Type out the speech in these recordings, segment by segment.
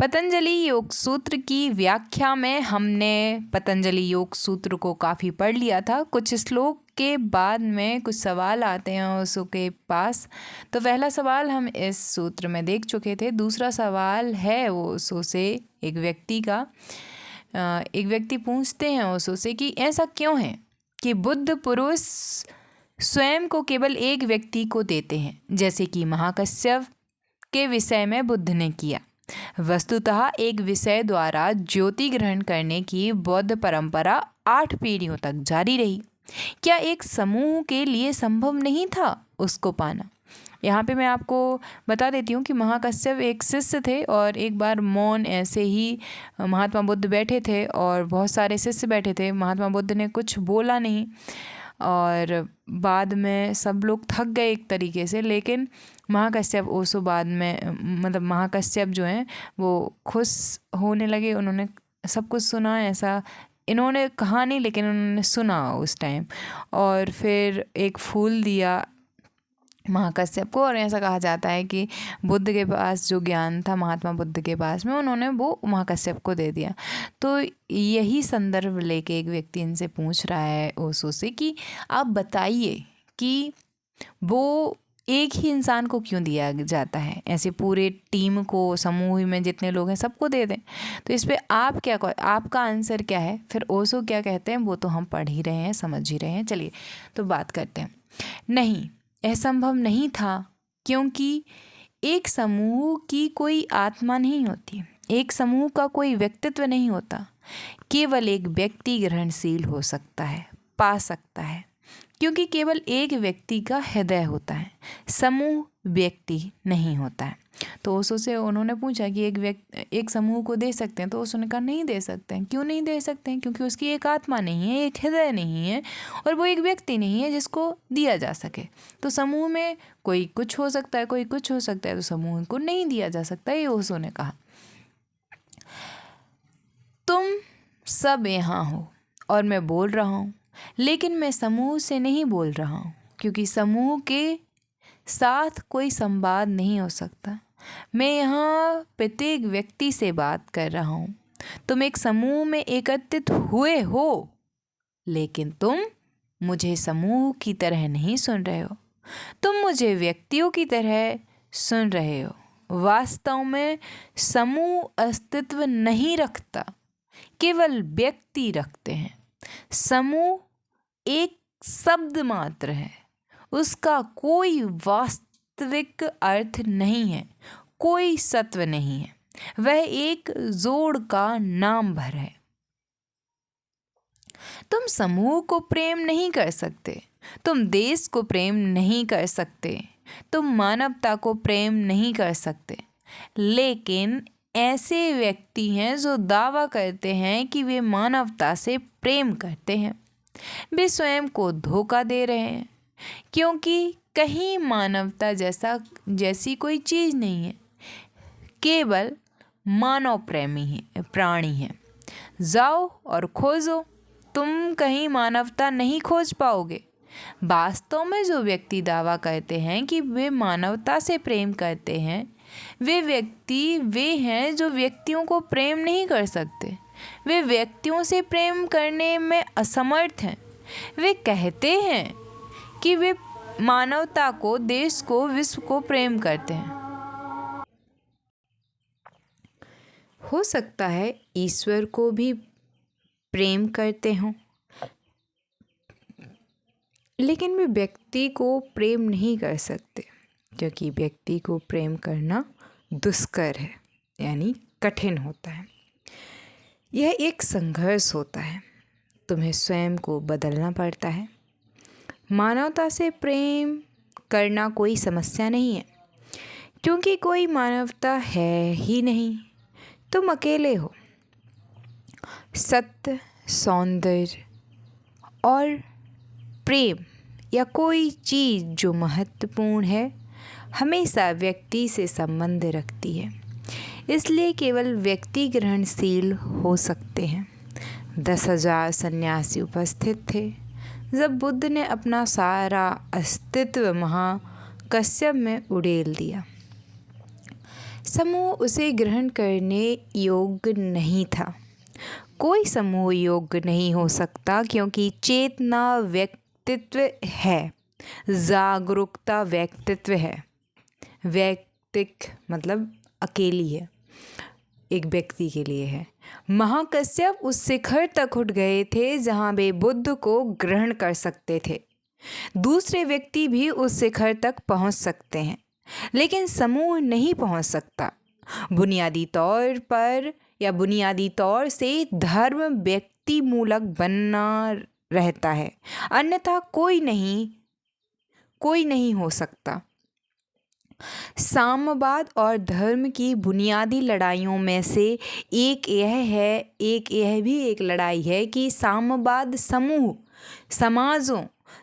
पतंजलि योग सूत्र की व्याख्या में हमने पतंजलि योग सूत्र को काफ़ी पढ़ लिया था। कुछ श्लोक के बाद में कुछ सवाल आते हैं ओशो के पास। तो पहला सवाल हम इस सूत्र में देख चुके थे। दूसरा सवाल है ओशो से एक व्यक्ति का। एक व्यक्ति पूछते हैं ओशो से कि ऐसा क्यों है कि बुद्ध पुरुष स्वयं को केवल एक व्यक्ति को देते हैं, जैसे कि महाकश्यप के विषय में बुद्ध ने किया। वस्तुतः एक विषय द्वारा ज्योति ग्रहण करने की बौद्ध परंपरा 8 पीढ़ियों तक जारी रही। क्या एक समूह के लिए संभव नहीं था उसको पाना? यहाँ पे मैं आपको बता देती हूँ कि महाकश्यप एक शिष्य थे और एक बार मौन ऐसे ही महात्मा बुद्ध बैठे थे और बहुत सारे शिष्य बैठे थे। महात्मा बुद्ध ने कुछ बोला नहीं और बाद में सब लोग थक गए एक तरीके से, लेकिन महाकश्यप ओशो बाद में महाकश्यप जो हैं वो खुश होने लगे। उन्होंने सब कुछ सुना, ऐसा इन्होंने कहा नहीं लेकिन उन्होंने सुना उस टाइम, और फिर एक फूल दिया महाकश्यप को। और ऐसा कहा जाता है कि बुद्ध के पास जो ज्ञान था महात्मा बुद्ध के पास में, उन्होंने वो महाकश्यप को दे दिया। तो यही संदर्भ लेके एक व्यक्ति इनसे पूछ रहा है ओशो से कि आप बताइए कि वो एक ही इंसान को क्यों दिया जाता है, ऐसे पूरे टीम को, समूह में जितने लोग हैं सबको दे दें। तो इस पे आपका आंसर क्या है? फिर ओशो क्या कहते हैं वो तो हम पढ़ ही रहे हैं, समझ ही रहे हैं। चलिए तो बात करते हैं। नहीं, असंभव नहीं था, क्योंकि एक समूह की कोई आत्मा नहीं होती, एक समूह का कोई व्यक्तित्व नहीं होता। केवल एक व्यक्ति ग्रहणशील हो सकता है, पा सकता है, क्योंकि केवल एक व्यक्ति का हृदय होता है, समूह व्यक्ति नहीं होता है। तो ओशो से उन्होंने पूछा कि एक समूह को दे सकते हैं? तो ओशो ने कहा नहीं दे सकते हैं। क्यों नहीं दे सकते हैं? क्योंकि उसकी एक आत्मा नहीं है, एक हृदय नहीं है और वो एक व्यक्ति नहीं है जिसको दिया जा सके। तो समूह में कोई कुछ हो सकता है, कोई कुछ हो सकता है, तो समूह को नहीं दिया जा सकता, ये ओशो ने कहा। तुम सब यहाँ हो और मैं बोल रहा हूँ, लेकिन मैं समूह से नहीं बोल रहा हूँ, क्योंकि समूह के साथ कोई संवाद नहीं हो सकता। मैं यहाँ प्रत्येक व्यक्ति से बात कर रहा हूँ। तुम एक समूह में एकत्रित हुए हो, लेकिन तुम मुझे समूह की तरह नहीं सुन रहे हो, तुम मुझे व्यक्तियों की तरह सुन रहे हो। वास्तव में समूह अस्तित्व नहीं रखता, केवल व्यक्ति रखते हैं। समूह एक शब्द मात्र है, उसका कोई वास्तविक अर्थ नहीं है, कोई सत्व नहीं है, वह एक जोड़ का नाम भर है। तुम समूह को प्रेम नहीं कर सकते, तुम देश को प्रेम नहीं कर सकते, तुम मानवता को प्रेम नहीं कर सकते, लेकिन ऐसे व्यक्ति हैं जो दावा करते हैं कि वे मानवता से प्रेम करते हैं। वे स्वयं को धोखा दे रहे हैं, क्योंकि कहीं मानवता जैसी कोई चीज़ नहीं है, केवल मानव प्राणी है। जाओ और खोजो, तुम कहीं मानवता नहीं खोज पाओगे। वास्तव में जो व्यक्ति दावा करते हैं कि वे मानवता से प्रेम करते हैं, वे व्यक्ति वे हैं जो व्यक्तियों को प्रेम नहीं कर सकते। वे व्यक्तियों से प्रेम करने में असमर्थ हैं। वे कहते हैं कि वे मानवता को, देश को, विश्व को प्रेम करते हैं। हो सकता है ईश्वर को भी प्रेम करते हों, लेकिन वे व्यक्ति को प्रेम नहीं कर सकते, क्योंकि व्यक्ति को प्रेम करना दुष्कर है, यानी कठिन होता है। यह एक संघर्ष होता है, तुम्हें स्वयं को बदलना पड़ता है। मानवता से प्रेम करना कोई समस्या नहीं है, क्योंकि कोई मानवता है ही नहीं, तुम अकेले हो। सत्य, सौंदर्य और प्रेम या कोई चीज़ जो महत्वपूर्ण है, हमेशा व्यक्ति से संबंध रखती है, इसलिए केवल व्यक्ति ग्रहणशील हो सकते हैं। 10,000 सन्यासी उपस्थित थे जब बुद्ध ने अपना सारा अस्तित्व महाकश्यप में उड़ेल दिया। समूह उसे ग्रहण करने योग्य नहीं था। कोई समूह योग्य नहीं हो सकता क्योंकि चेतना व्यक्तित्व है, जागरूकता व्यक्तित्व है। व्यक्तिक मतलब अकेली है, एक व्यक्ति के लिए है। महाकश्यप उस शिखर तक उठ गए थे जहाँ वे बुद्ध को ग्रहण कर सकते थे। दूसरे व्यक्ति भी उस शिखर तक पहुँच सकते हैं, लेकिन समूह नहीं पहुँच सकता। बुनियादी तौर पर या बुनियादी तौर से धर्म व्यक्ति मूलक बनना रहता है, अन्यथा कोई नहीं हो सकता। साम्यवाद और धर्म की बुनियादी लड़ाइयों में से एक यह भी एक लड़ाई है कि साम्यवाद समाजों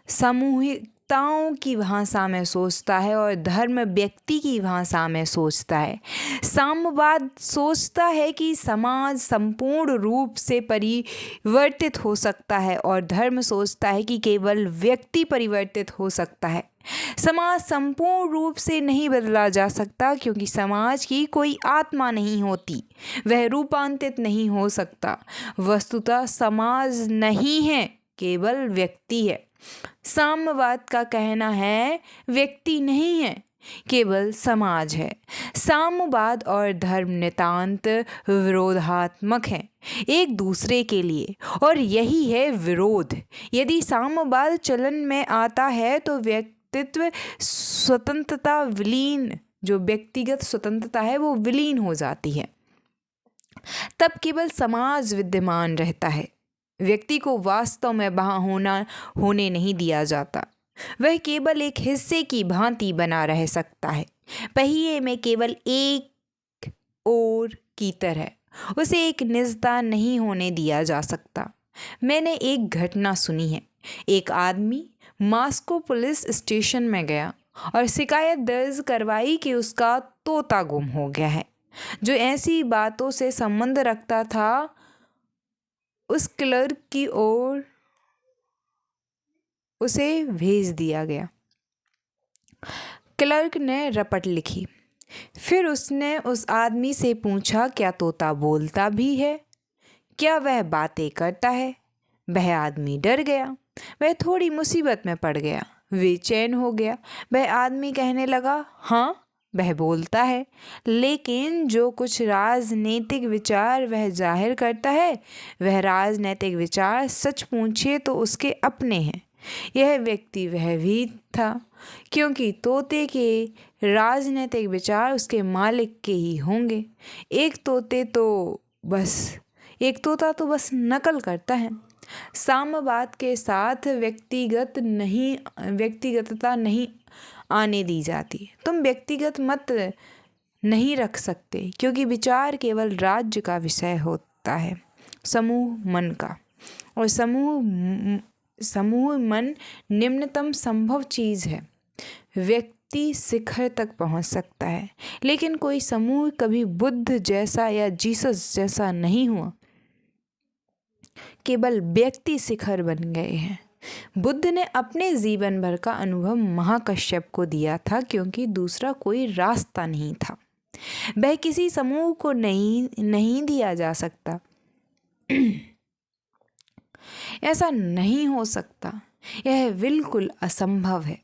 सामूहिकताओं की भाषा में सोचता है और धर्म व्यक्ति की भाषा में सोचता है। साम्यवाद सोचता है कि समाज संपूर्ण रूप से परिवर्तित हो सकता है और धर्म सोचता है कि केवल व्यक्ति परिवर्तित हो सकता है। समाज संपूर्ण रूप से नहीं बदला जा सकता क्योंकि समाज की कोई आत्मा नहीं होती, वह रूपांतरित नहीं हो सकता। वस्तुतः समाज नहीं है, केवल व्यक्ति है। साम्यवाद का कहना है व्यक्ति नहीं है, केवल समाज है। साम्यवाद और धर्म नितांत विरोधात्मक हैं एक दूसरे के लिए, और यही है विरोध। यदि साम्यवाद चलन में आता है तो व्यक्तित्व स्वतंत्रता जो व्यक्तिगत स्वतंत्रता है वो विलीन हो जाती है। तब केवल समाज विद्यमान रहता है। व्यक्ति को वास्तव में वहाँ होने नहीं दिया जाता। वह केवल एक हिस्से की भांति बना रह सकता है, पहिए में केवल एक ओर की तरह। उसे एक निजता नहीं होने दिया जा सकता। मैंने एक घटना सुनी है। एक आदमी मॉस्को पुलिस स्टेशन में गया और शिकायत दर्ज करवाई कि उसका तोता गुम हो गया है। जो ऐसी बातों से संबंध रखता था, उस क्लर्क की ओर उसे भेज दिया गया। क्लर्क ने रपट लिखी। फिर उसने उस आदमी से पूछा, क्या तोता बोलता भी है? क्या वह बातें करता है? वह आदमी डर गया। वह थोड़ी मुसीबत में पड़ गया, बेचैन हो गया। वह आदमी कहने लगा, हाँ वह बोलता है, लेकिन जो कुछ राजनीतिक विचार वह जाहिर करता है, वह राजनीतिक विचार सच पूछे तो उसके अपने हैं। यह व्यक्ति वह भी था, क्योंकि तोते के राजनीतिक विचार उसके मालिक के ही होंगे। एक तोता तो बस नकल करता है। साम्यवाद के साथ व्यक्तिगतता नहीं आने दी जाती। तुम व्यक्तिगत मत नहीं रख सकते, क्योंकि विचार केवल राज्य का विषय होता है, समूह मन का। और समूह मन निम्नतम संभव चीज़ है। व्यक्ति शिखर तक पहुंच सकता है, लेकिन कोई समूह कभी बुद्ध जैसा या जीसस जैसा नहीं हुआ। केवल व्यक्ति शिखर बन गए हैं। बुद्ध ने अपने जीवन भर का अनुभव महाकश्यप को दिया था, क्योंकि दूसरा कोई रास्ता नहीं था। वह किसी समूह को नहीं दिया जा सकता। ऐसा नहीं हो सकता, यह बिल्कुल असंभव है।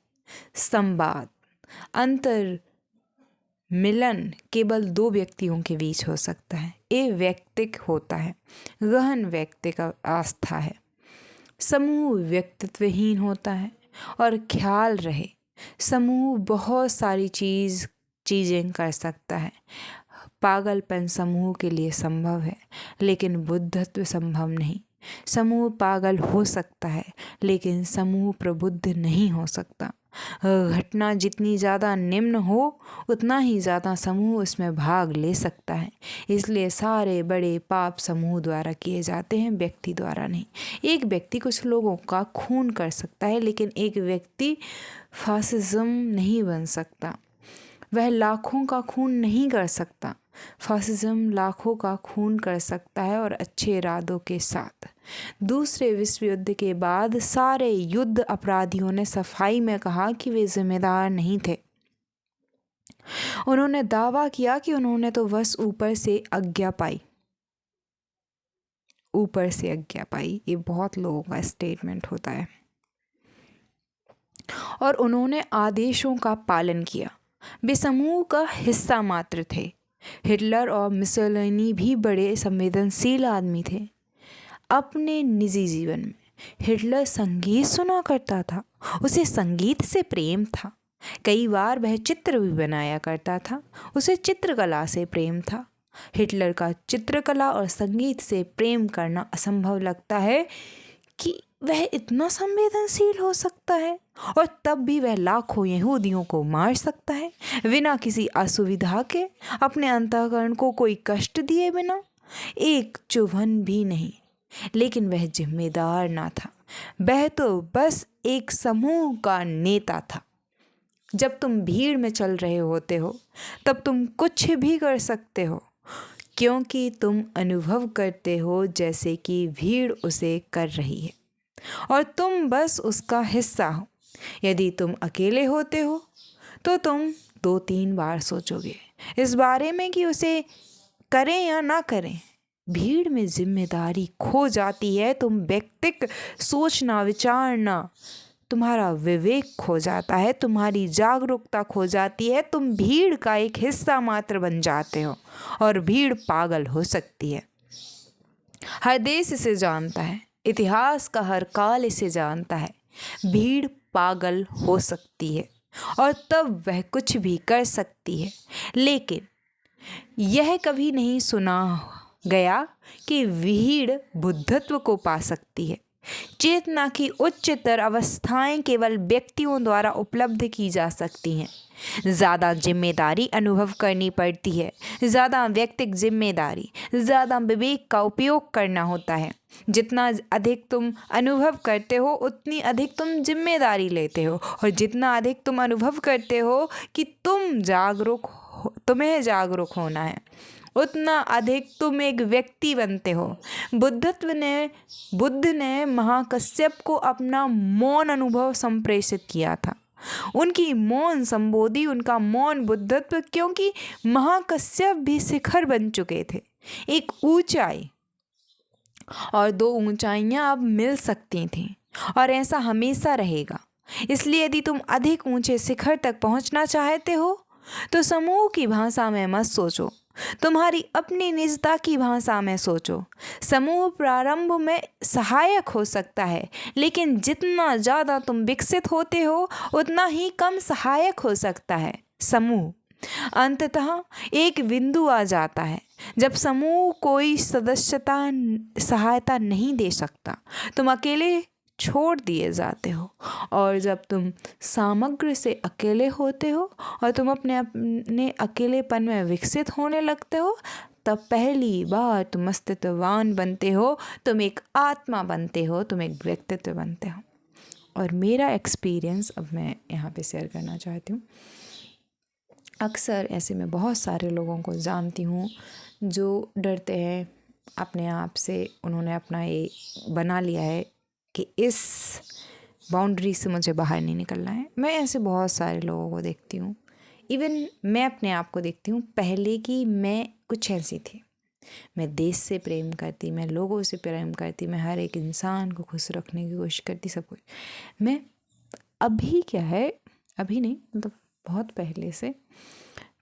संवाद, अंतर मिलन केवल दो व्यक्तियों के बीच हो सकता है। ये व्यक्तिक होता है, गहन व्यक्तिक आस्था है। समूह व्यक्तित्वहीन होता है। और ख्याल रहे, समूह बहुत सारी चीज़ें कर सकता है। पागलपन समूह के लिए संभव है, लेकिन बुद्धत्व संभव नहीं। समूह पागल हो सकता है, लेकिन समूह प्रबुद्ध नहीं हो सकता। घटना जितनी ज़्यादा निम्न हो, उतना ही ज़्यादा समूह उसमें भाग ले सकता है। इसलिए सारे बड़े पाप समूह द्वारा किए जाते हैं, व्यक्ति द्वारा नहीं। एक व्यक्ति कुछ लोगों का खून कर सकता है, लेकिन एक व्यक्ति फासिज्म नहीं बन सकता। वह लाखों का खून नहीं कर सकता। फासिज्म लाखों का खून कर सकता है, और अच्छे इरादों के साथ। दूसरे विश्व युद्ध के बाद सारे युद्ध अपराधियों ने सफाई में कहा कि वे जिम्मेदार नहीं थे। उन्होंने दावा किया कि उन्होंने तो बस ऊपर से आज्ञा पाई। ऊपर से आज्ञा पाई, ये बहुत लोगों का स्टेटमेंट होता है। और उन्होंने आदेशों का पालन किया। वे समूह का हिस्सा मात्र थे। हिटलर और मुसोलिनी भी बड़े संवेदनशील आदमी थे। अपने निजी जीवन में हिटलर संगीत सुना करता था। उसे संगीत से प्रेम था। कई बार वह चित्र भी बनाया करता था। उसे चित्रकला से प्रेम था। हिटलर का चित्रकला और संगीत से प्रेम करना असंभव लगता है कि वह इतना संवेदनशील हो सकता है, और तब भी वह लाखों यहूदियों को मार सकता है बिना किसी असुविधा के, अपने अंतःकरण को कोई कष्ट दिए बिना, एक चुभन भी नहीं। लेकिन वह जिम्मेदार ना था, वह तो बस एक समूह का नेता था। जब तुम भीड़ में चल रहे होते हो तब तुम कुछ भी कर सकते हो, क्योंकि तुम अनुभव करते हो जैसे कि भीड़ उसे कर रही है, और तुम बस उसका हिस्सा हो। यदि तुम अकेले होते हो तो तुम 2-3 बार सोचोगे इस बारे में कि उसे करें या ना करें। भीड़ में जिम्मेदारी खो जाती है। तुम व्यक्तिक सोचना विचारना, तुम्हारा विवेक खो जाता है, तुम्हारी जागरूकता खो जाती है। तुम भीड़ का एक हिस्सा मात्र बन जाते हो, और भीड़ पागल हो सकती है। हर देश इसे जानता है, इतिहास का हर काल इसे जानता है। भीड़ पागल हो सकती है और तब वह कुछ भी कर सकती है। लेकिन यह कभी नहीं सुना गया कि भीड़ बुद्धत्व को पा सकती है। चेतना की उच्चतर अवस्थाएं केवल व्यक्तियों द्वारा उपलब्ध की जा सकती हैं। ज़्यादा जिम्मेदारी अनुभव करनी पड़ती है, ज़्यादा व्यक्तिक जिम्मेदारी, ज़्यादा विवेक का उपयोग करना होता है। जितना अधिक तुम अनुभव करते हो उतनी अधिक तुम जिम्मेदारी लेते हो, और जितना अधिक तुम अनुभव करते हो कि तुम्हें जागरूक होना है, उतना अधिक तुम एक व्यक्ति बनते हो। बुद्ध ने महाकश्यप को अपना मौन अनुभव संप्रेषित किया था। उनकी मौन संबोधि, उनका मौन बुद्धत्व, क्योंकि महाकश्यप भी शिखर बन चुके थे। एक ऊंचाई और 2 ऊंचाइयां अब मिल सकती थीं, और ऐसा हमेशा रहेगा। इसलिए यदि तुम अधिक ऊंचे शिखर तक पहुंचना चाहते हो तो समूह की भाषा में मत सोचो, तुम्हारी अपनी निजता की भाषा में सोचो। समूह प्रारंभ में सहायक हो सकता है, लेकिन जितना ज़्यादा तुम विकसित होते हो उतना ही कम सहायक हो सकता है। समूह अंततः एक बिंदु आ जाता है जब समूह कोई सहायता नहीं दे सकता, तुम अकेले छोड़ दिए जाते हो। और जब तुम समग्र से अकेले होते हो और तुम अपने अकेलेपन में विकसित होने लगते हो, तब पहली बार तुम अस्तित्ववान बनते हो, तुम एक आत्मा बनते हो, तुम एक व्यक्तित्व बनते हो। और मेरा एक्सपीरियंस अब मैं यहाँ पे शेयर करना चाहती हूँ। अक्सर ऐसे मैं बहुत सारे लोगों को जानती हूँ जो डरते हैं अपने आप से। उन्होंने अपना ये बना लिया है कि इस बाउंड्री से मुझे बाहर नहीं निकलना है। मैं ऐसे बहुत सारे लोगों को देखती हूँ, इवन मैं अपने आप को देखती हूँ पहले कि मैं कुछ ऐसी थी। मैं देश से प्रेम करती, मैं लोगों से प्रेम करती, मैं हर एक इंसान को खुश रखने की कोशिश करती, सब कुछ। मैं अभी क्या है, अभी नहीं, मतलब बहुत पहले से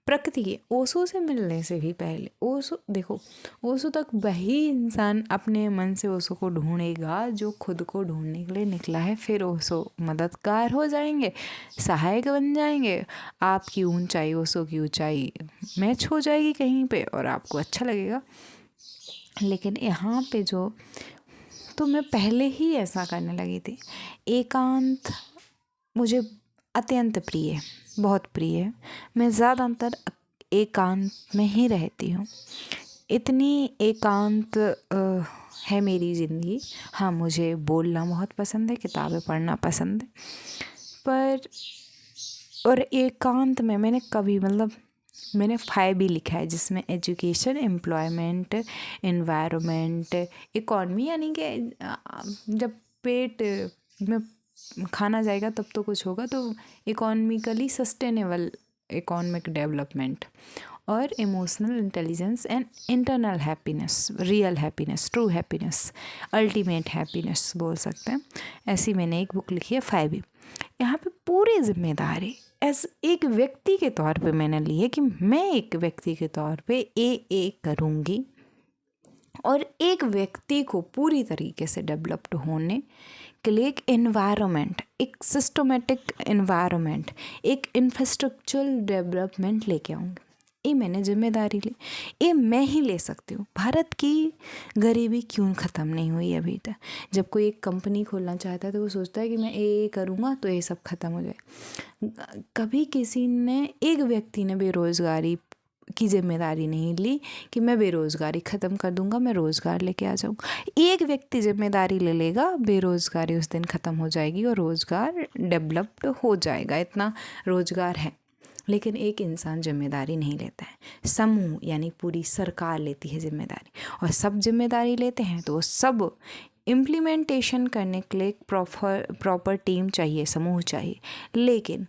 प्रकृति के ओशो से मिलने से भी पहले, ओशो देखो, ओशो तक वही इंसान अपने मन से ओशो को ढूंढेगा जो खुद को ढूंढने के लिए निकला है। फिर ओशो मददगार हो जाएंगे, सहायक बन जाएंगे। आपकी ऊंचाई ओशो की ऊंचाई मैच हो जाएगी कहीं पे, और आपको अच्छा लगेगा। लेकिन यहाँ पे तो मैं पहले ही ऐसा करने लगी थी। एकांत मुझे अत्यंत प्रिय है, बहुत प्रिय है। मैं ज़्यादातर एकांत में ही रहती हूँ। इतनी एकांत है मेरी ज़िंदगी। हाँ, मुझे बोलना बहुत पसंद है, किताबें पढ़ना पसंद है, और एकांत में मैंने कभी, मतलब मैंने 5 भी लिखा है, जिसमें एजुकेशन, एम्प्लॉयमेंट, एनवायरनमेंट, इकॉनमी, यानी कि जब पेट में खाना जाएगा तब तो कुछ होगा, तो इकोनॉमिकली सस्टेनेबल इकोनॉमिक डेवलपमेंट, और emotional intelligence and internal happiness, real happiness, true happiness, ultimate happiness बोल सकते हैं। ऐसी मैंने एक बुक लिखी है 5E। यहाँ पे पूरी जिम्मेदारी एज एक व्यक्ति के तौर पे मैंने ली है कि मैं एक व्यक्ति के तौर पे ए करूँगी और एक व्यक्ति को पूरी तरीके से डेवलप्ड होने के लिए एक एनवायरनमेंट, एक सिस्टमेटिक एनवायरनमेंट, एक इंफ्रास्ट्रक्चरल डेवलपमेंट लेके आऊँगी। ये मैंने जिम्मेदारी ली, ये मैं ही ले सकती हूँ। भारत की गरीबी क्यों ख़त्म नहीं हुई अभी तक? जब कोई एक कंपनी खोलना चाहता है तो वो सोचता है कि मैं ये करूँगा तो ये सब ख़त्म हो जाए। कभी किसी ने, एक व्यक्ति ने बेरोज़गारी की जिम्मेदारी नहीं ली कि मैं बेरोज़गारी ख़त्म कर दूंगा, मैं रोज़गार लेके आ जाऊँगा। एक व्यक्ति जिम्मेदारी ले लेगा, बेरोज़गारी उस दिन ख़त्म हो जाएगी और रोज़गार डेवलप्ड हो जाएगा। इतना रोज़गार है, लेकिन एक इंसान जिम्मेदारी नहीं लेता है। समूह यानी पूरी सरकार लेती है जिम्मेदारी, और सब जिम्मेदारी लेते हैं तो सब इम्प्लीमेंटेशन करने के लिए प्रॉपर टीम चाहिए, समूह चाहिए, लेकिन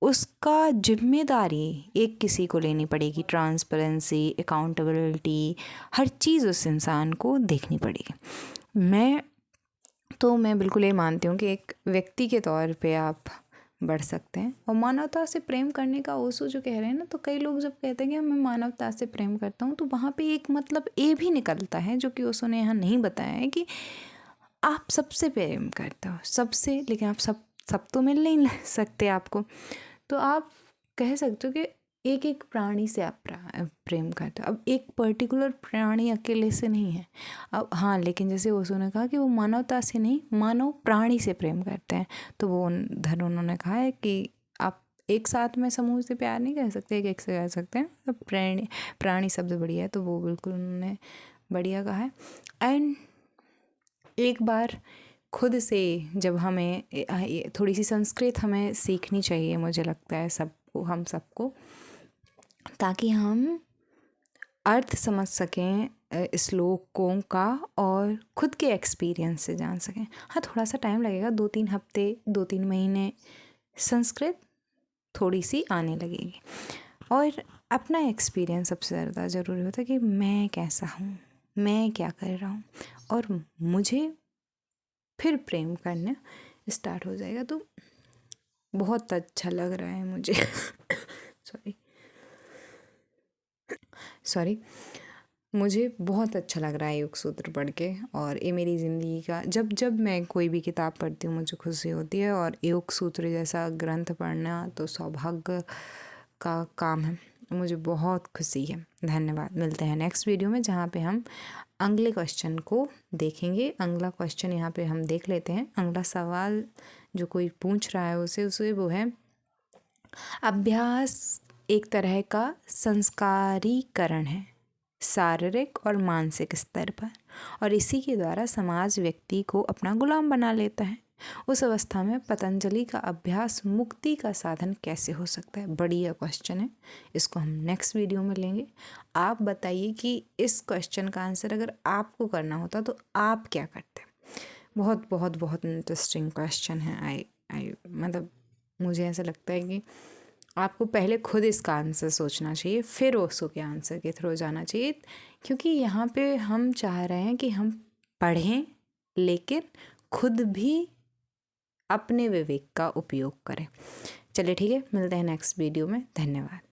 उसका जिम्मेदारी एक किसी को लेनी पड़ेगी। ट्रांसपेरेंसी, अकाउंटेबिलिटी, हर चीज़ उस इंसान को देखनी पड़ेगी। मैं बिल्कुल ये मानती हूँ कि एक व्यक्ति के तौर पे आप बढ़ सकते हैं। और मानवता से प्रेम करने का ओशो जो कह रहे हैं ना, तो कई लोग जब कहते हैं कि मैं मानवता से प्रेम करता हूँ, तो वहाँ पे एक मतलब ए भी निकलता है जो कि ओशो ने यहाँ नहीं बताया है, कि आप सबसे प्रेम करते हो, सबसे, लेकिन आप सब तो मिल नहीं सकते आपको। तो आप कह सकते हो कि एक एक प्राणी से आप प्रेम करते हो। अब एक पर्टिकुलर प्राणी अकेले से नहीं है। अब हाँ, लेकिन जैसे ओशो ने कहा कि वो मानवता से नहीं, मानव प्राणी से प्रेम करते हैं, तो वो उन्होंने कहा है कि आप एक साथ में समूह से प्यार नहीं कर सकते, एक से कह सकते हैं। तो प्राणी शब्द बढ़िया है, तो वो बिल्कुल उन्होंने बढ़िया कहा है। एंड एक बार खुद से जब हमें थोड़ी सी संस्कृत हमें सीखनी चाहिए, मुझे लगता है सबको, हम सबको, ताकि हम अर्थ समझ सकें श्लोकों का और खुद के एक्सपीरियंस से जान सकें। हाँ, थोड़ा सा टाइम लगेगा, 2-3 हफ्ते, 2-3 महीने संस्कृत थोड़ी सी आने लगेगी। और अपना एक्सपीरियंस सबसे ज़्यादा ज़रूरी होता है कि मैं कैसा हूँ, मैं क्या कर रहा हूँ, और मुझे फिर प्रेम करना स्टार्ट हो जाएगा। तो बहुत अच्छा लग रहा है मुझे सॉरी मुझे बहुत अच्छा लग रहा है योग सूत्र पढ़ के। और ये मेरी ज़िंदगी का, जब मैं कोई भी किताब पढ़ती हूँ मुझे खुशी होती है, और योग सूत्र जैसा ग्रंथ पढ़ना तो सौभाग्य का काम है। मुझे बहुत खुशी है। धन्यवाद। मिलते हैं नेक्स्ट वीडियो में, जहाँ पे हम अगले क्वेश्चन को देखेंगे। अगला क्वेश्चन यहाँ पे हम देख लेते हैं। अगला सवाल जो कोई पूछ रहा है उसे वो है, अभ्यास एक तरह का संस्कारीकरण है शारीरिक और मानसिक स्तर पर, और इसी के द्वारा समाज व्यक्ति को अपना गुलाम बना लेता है। उस अवस्था में पतंजलि का अभ्यास मुक्ति का साधन कैसे हो सकता है? बढ़िया क्वेश्चन है, इसको हम नेक्स्ट वीडियो में लेंगे। आप बताइए कि इस क्वेश्चन का आंसर अगर आपको करना होता तो आप क्या करते? बहुत बहुत बहुत इंटरेस्टिंग क्वेश्चन है। आई मतलब मुझे ऐसा लगता है कि आपको पहले खुद इसका आंसर सोचना चाहिए, फिर ओशो के आंसर के थ्रू जाना चाहिए, क्योंकि यहाँ पे हम चाह रहे हैं कि हम पढ़ें लेकिन खुद भी अपने विवेक का उपयोग करें। चलिए ठीक है, मिलते हैं नेक्स्ट वीडियो में। धन्यवाद।